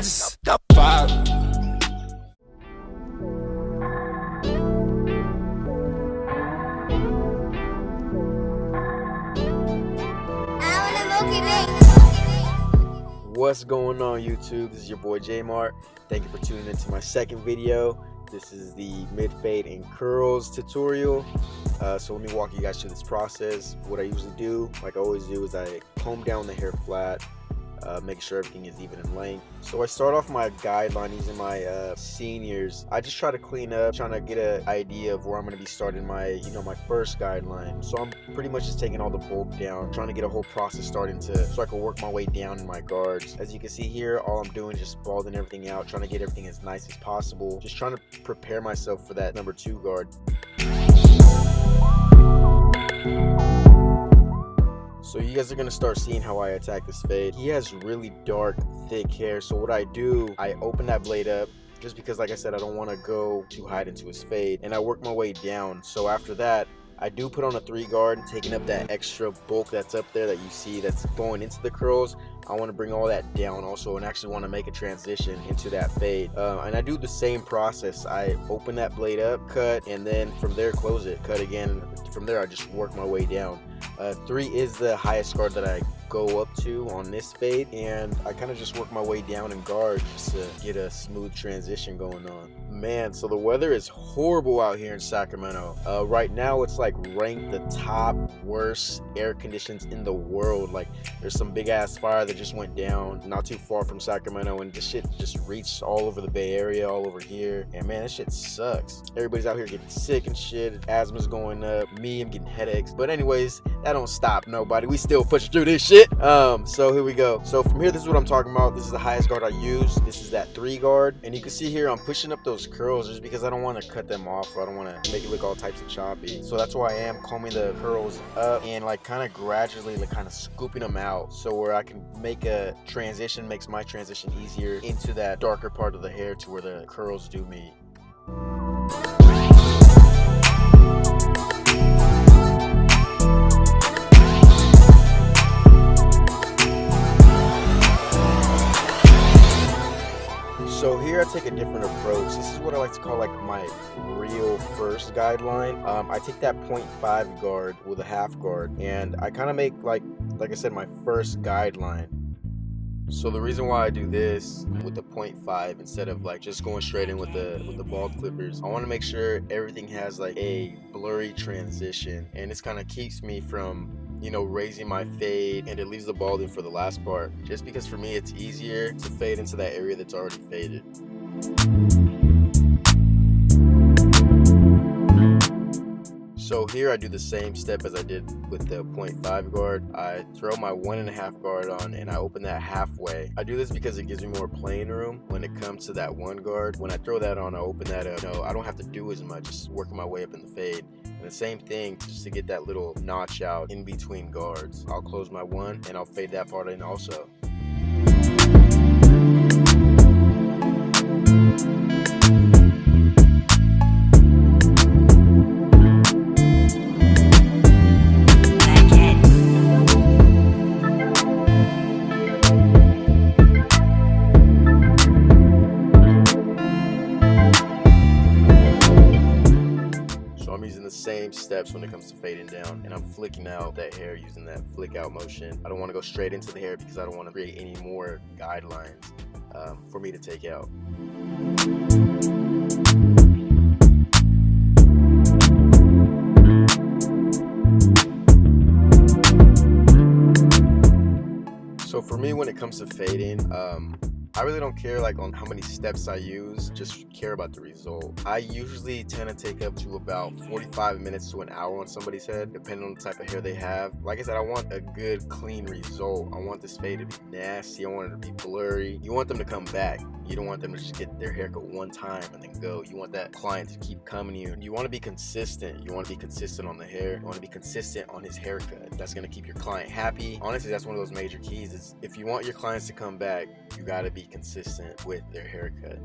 just vibe. What's going on YouTube? This is your boy J.Marrtt. Thank you for tuning into my second video. This is the mid fade and curls tutorial. So let me walk you guys through this process. What I usually do, like I always do, is I comb down the hair flat, making sure everything is even in length. So I start off my guideline using my seniors. I just try to clean up, trying to get an idea of where I'm going to be starting my, my first guideline. So I'm pretty much just taking all the bulk down, trying to get a whole process started so I can work my way down in my guards. As you can see here, all I'm doing is just balding everything out, trying to get everything as nice as possible. Just trying to prepare myself for that number 2 guard. So you guys are going to start seeing how I attack this fade. He has really dark, thick hair. So what I do, I open that blade up just because, like I said, I don't want to go too high into his fade. And I work my way down. So after that, I do put on a 3 guard, taking up that extra bulk that's up there that you see that's going into the curls. I want to bring all that down also and actually want to make a transition into that fade. And I do the same process. I open that blade up, cut, and then from there close it, cut again. From there I just work my way down. 3 is the highest guard that I go up to on this fade, and I kind of just work my way down in guard just to get a smooth transition going on. Man, so the weather is horrible out here in Sacramento. Right now it's like ranked the top worst air conditions in the world. Like there's some big ass fire that just went down not too far from Sacramento, and this shit just reached all over the Bay Area, all over here, and man, this shit sucks. Everybody's out here getting sick and shit. Asthma's going up. Me, I'm getting headaches. But anyways, that don't stop nobody. We still pushing through this shit. So here we go. So from here, this is what I'm talking about. This is the highest guard I use. This is that 3 guard, and you can see here I'm pushing up those curls just because I don't want to cut them off, or I don't want to make it look all types of choppy. So that's why I am combing the curls up and like kind of gradually like kind of scooping them out, so where I can make a transition, makes my transition easier into that darker part of the hair to where the curls do meet. So here I take a different approach. This is what I like to call like my real first guideline. I take that 0.5 guard with a half guard, and I kind of make like I said, my first guideline. So the reason why I do this with the 0.5 instead of like just going straight in with the bald clippers, I want to make sure everything has like a blurry transition, and this kind of keeps me from raising my fade, and it leaves the balding for the last part, just because for me it's easier to fade into that area that's already faded. So here I do the same step as I did with the 0.5 guard. I throw my 1.5 guard on and I open that halfway. I do this because it gives me more playing room when it comes to that 1 guard. When I throw that on, I open that up. I don't have to do as much, just working my way up in the fade. And the same thing, just to get that little notch out in between guards. I'll close my 1 and I'll fade that part in also. Same steps when it comes to fading down, and I'm flicking out that hair using that flick out motion. I don't want to go straight into the hair because I don't want to create any more guidelines for me to take out. So for me, when it comes to fading, I really don't care like on how many steps I use, just care about the result. I usually tend to take up to about 45 minutes to an hour on somebody's head, depending on the type of hair they have. Like I said, I want a good clean result. I want this fade to be nasty. I want it to be blurry. You want them to come back. You don't want them to just get their haircut one time and then go. You want that client to keep coming to you. You want to be consistent. You want to be consistent on the hair. You want to be consistent on his haircut. That's going to keep your client happy. Honestly, that's one of those major keys is if you want your clients to come back, you got to be consistent with their haircut.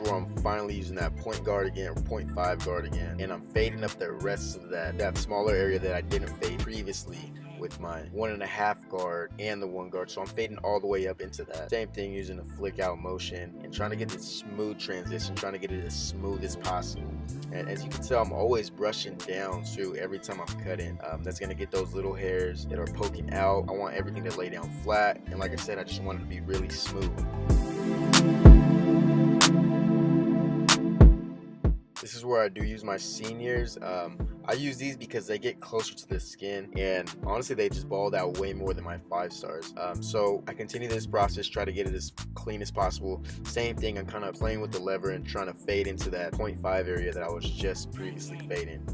where I'm finally using that point guard again, or 0.5 guard again, and I'm fading up the rest of that smaller area that I didn't fade previously with my 1.5 guard and the 1 guard. So I'm fading all the way up into that. Same thing, using a flick out motion and trying to get this smooth transition, trying to get it as smooth as possible. And as you can tell, I'm always brushing down too every time I'm cutting. That's gonna get those little hairs that are poking out. I want everything to lay down flat, and like I said, I just want it to be really smooth. This is where I do use my seniors. I use these because they get closer to the skin, and honestly they just balled out way more than my 5 stars. So I continue this process, try to get it as clean as possible. Same thing, I'm kind of playing with the lever and trying to fade into that 0.5 area that I was just previously fading.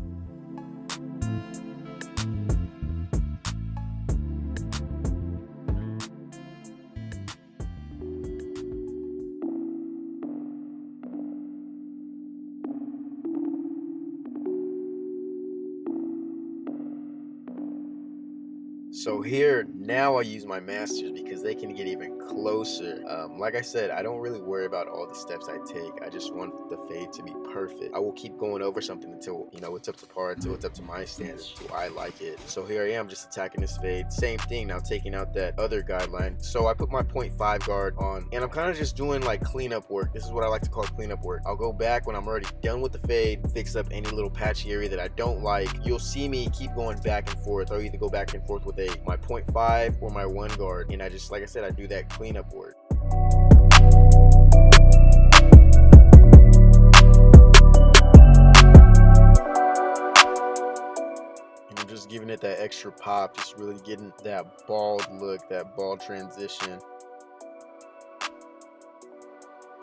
So here, now I use my masters because they can get even closer. Like I said, I don't really worry about all the steps I take. I just want the fade to be perfect. I will keep going over something until, you know, it's up to par, until it's up to my standards, until I like it. So here I am just attacking this fade. Same thing, now taking out that other guideline. So I put my 0.5 guard on, and I'm kind of just doing like cleanup work. This is what I like to call cleanup work. I'll go back when I'm already done with the fade, fix up any little patchy area that I don't like. You'll see me keep going back and forth. I'll either go back and forth with my 0.5 or my 1 guard, and I just, like I said, I do that cleanup work. And I'm just giving it that extra pop, just really getting that bald look, that bald transition.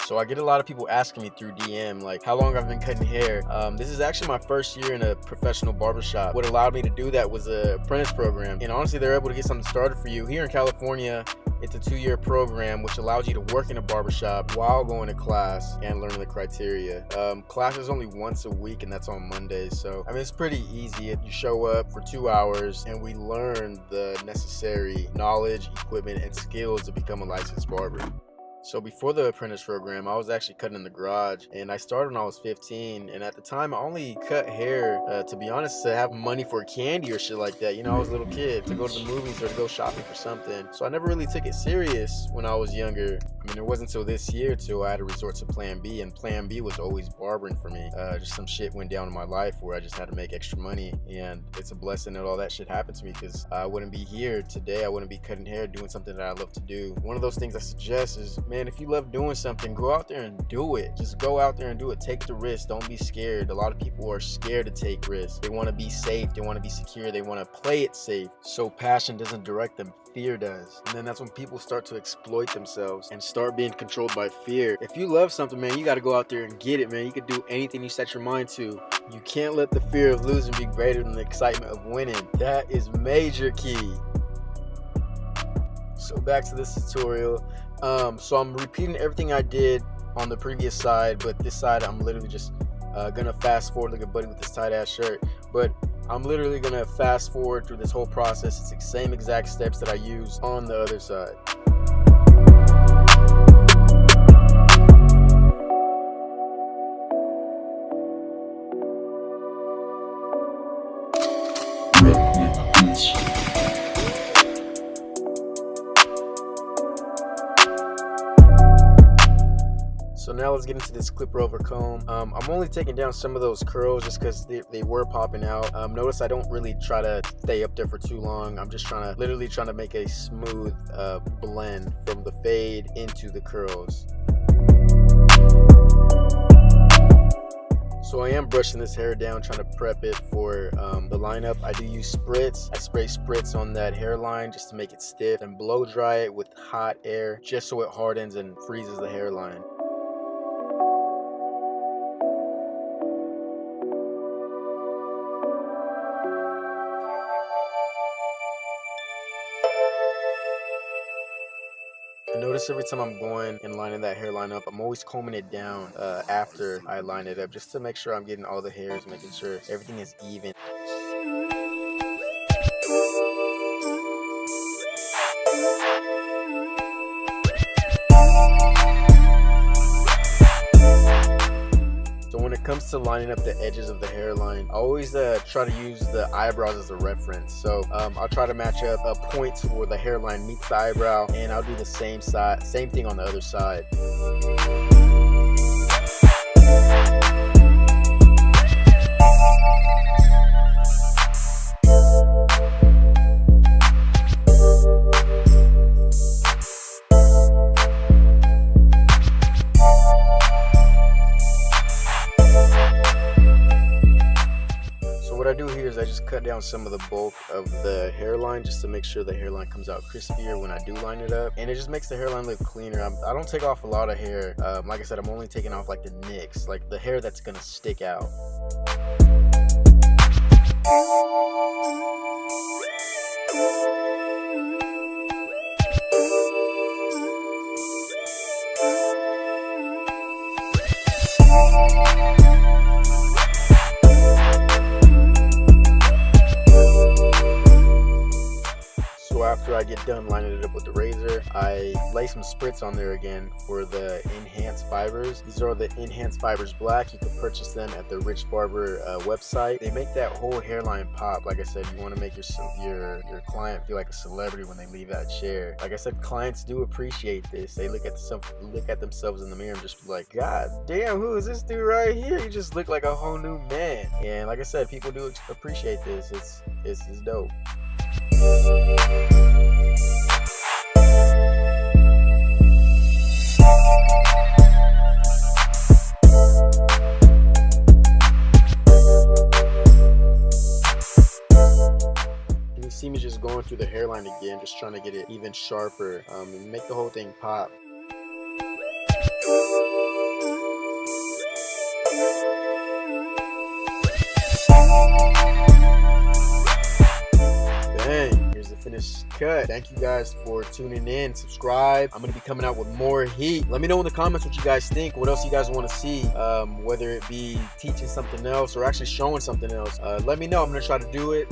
So I get a lot of people asking me through DM, like, how long I've been cutting hair. This is actually my first year in a professional barbershop. What allowed me to do that was a apprentice program. And honestly, they're able to get something started for you. Here in California, it's a 2-year program, which allows you to work in a barbershop while going to class and learning the criteria. Class is only once a week, and that's on Mondays. So, I mean, it's pretty easy. You show up for 2 hours, and we learn the necessary knowledge, equipment, and skills to become a licensed barber. So before the apprentice program, I was actually cutting in the garage, and I started when I was 15, and at the time I only cut hair, to be honest, to have money for candy or shit like that. You know, I was a little kid, to go to the movies or to go shopping for something. So I never really took it serious when I was younger. I mean, it wasn't until this year till I had to resort to plan B, and plan B was always barbering for me. Just some shit went down in my life where I just had to make extra money, and it's a blessing that all that shit happened to me, because I wouldn't be here today. I wouldn't be cutting hair, doing something that I love to do. One of those things I suggest is, man, if you love doing something, go out there and do it. Just go out there and do it. Take the risk. Don't be scared. A lot of people are scared to take risks. They want to be safe. They want to be secure. They want to play it safe. So passion doesn't direct them. Fear does. And then that's when people start to exploit themselves and start being controlled by fear. If you love something, man, you got to go out there and get it, man. You can do anything you set your mind to. You can't let the fear of losing be greater than the excitement of winning. That is major key. So back to this tutorial. So I'm repeating everything I did on the previous side, but this side I'm literally just gonna fast forward like a buddy with this tight ass shirt. But I'm literally gonna fast forward through this whole process. It's the same exact steps that I use on the other side. So now let's get into this clipper over comb. I'm only taking down some of those curls just because they were popping out. Notice I don't really try to stay up there for too long. I'm just literally trying to make a smooth blend from the fade into the curls. So I am brushing this hair down, trying to prep it for the lineup. I do use spritz. I spray spritz on that hairline just to make it stiff, and blow dry it with hot air just so it hardens and freezes the hairline. Notice every time I'm going and lining that hairline up, I'm always combing it down after I line it up, just to make sure I'm getting all the hairs, making sure everything is even. when it comes to lining up the edges of the hairline, I always try to use the eyebrows as a reference. So I'll try to match up a point where the hairline meets the eyebrow, and I'll do the same thing on the other side. What I do here is I just cut down some of the bulk of the hairline just to make sure the hairline comes out crispier when I do line it up, and it just makes the hairline look cleaner. I don't take off a lot of hair. Like I said, I'm only taking off like the nicks, like the hair that's gonna stick out. So after I get done lining it up with the razor, I lay some spritz on there again for the enhanced fibers. These are the enhanced fibers black. You can purchase them at the Rich Barber website. They make that whole hairline pop. Like I said, you want to make your client feel like a celebrity when they leave that chair. Like I said, clients do appreciate this. They look at themselves in the mirror and just be like, God damn, who is this dude right here? You just look like a whole new man. And like I said, people do appreciate this. It's dope. You see me just going through the hairline again, just trying to get it even sharper, and make the whole thing pop. Dang, here's the finished cut. Thank you guys for tuning in. Subscribe. I'm gonna be coming out with more heat. Let me know in the comments what you guys think, what else you guys want to see, whether it be teaching something else or actually showing something else. Let me know. I'm gonna try to do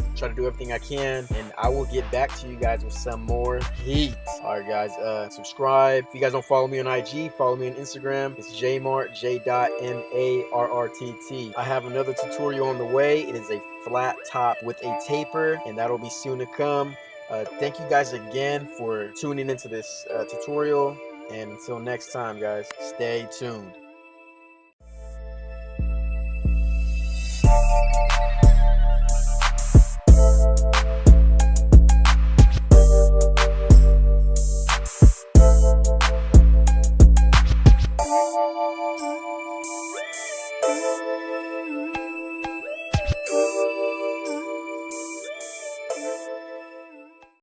everything I can, and I will get back to you guys with some more heat. All right, guys, subscribe. If you guys don't follow me on IG, follow me on Instagram. It's J.Marrtt, J.Marrtt. I have another tutorial on the way. It is a flat top with a taper, and that'll be soon to come. Thank you guys again for tuning into this tutorial, and until next time, guys, stay tuned.